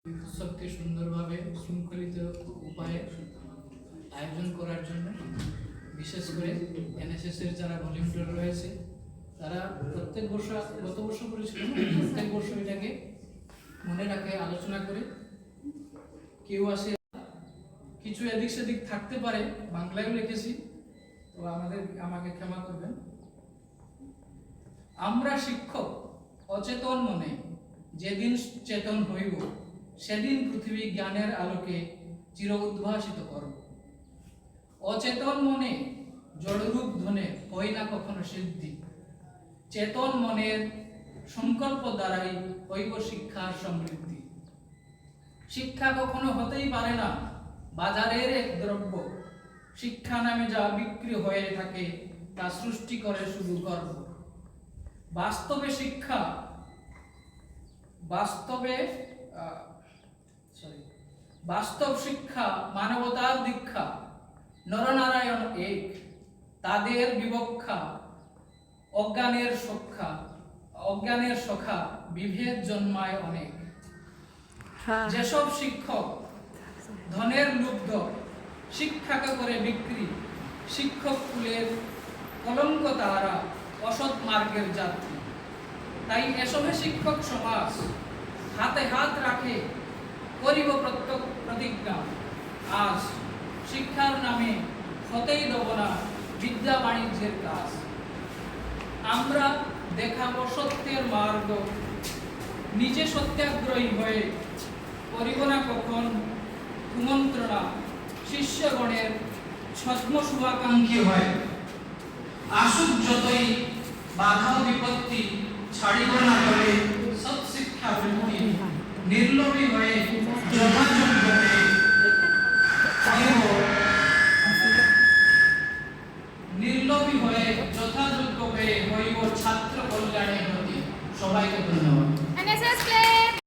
উৎসবকে সুন্দরভাবে শৃঙ্খলিত উপায়ে আয়োজন করার জন্য বিশেষ করে এনএসএস এর যারা ভলেন্টিয়ার রয়েছে তারা প্রত্যেক বছর গত বছর করেছিল, প্রত্যেক বছর এটাকে মনে রাখে, আলোচনা করে। কেউ আসে, কিছু এদিক সেদিক থাকতে পারে, বাংলায়ও লিখেছি, তো আমাকে ক্ষমা করবেন। আমরা শিক্ষক অচেতন মনে যেদিন চেতন হইব, সেদিন পৃথিবী জ্ঞানের আলোকে চির উদ্ভাসিত করব। অচেতন মনে জড়রূপ ধনে হয় না কখনো সিদ্ধি, চেতন মনের সংকল্প দ্বারাই হইব শিক্ষার সমৃদ্ধি। শিক্ষা কখনো হতেই পারে না বাজারের এক দ্রব্য, শিক্ষা নামে যা বিক্রি হয়ে থাকে তা সৃষ্টি করে শুধু গর্ব। বাস্তব শিক্ষা মানবতার দীক্ষা, নরনারায়ণ এক, তাদের বিবক্ষা অজ্ঞানের সখা বিভেদ জন্মায় অনেক। যেসব শিক্ষক ধনের লুব্ধ, শিক্ষাকে করে বিক্রি, শিক্ষক কুলের কলঙ্ক তারা, অসৎ মার্গের যাত্রী। তাই এসবে শিক্ষক সমাজ হাতে হাত রাখে করিব প্রত্যেক প্রতিজ্ঞা, আজ শিক্ষার নামে হতেই দেব না বিদ্যা বাণিজ্যের কাজ। আমরা দেখাবো সত্যের মার্গ, নিজে সত্যাগ্রহী হয়ে করিব না কখন কুমন্ত্রণা, শিষ্যগণের ছদ্ম শুভাকাঙ্ক্ষী হয়। আসুক যতই বাধা বিপত্তি, ছাড়িব না তবে সৎশিক্ষা বৃত্তি, নির্লোভী হয়ে যথাযোগ্য হয়ে হইব ছাত্র কল্যাণের প্রতি। সবাইকে ধন্যবাদ।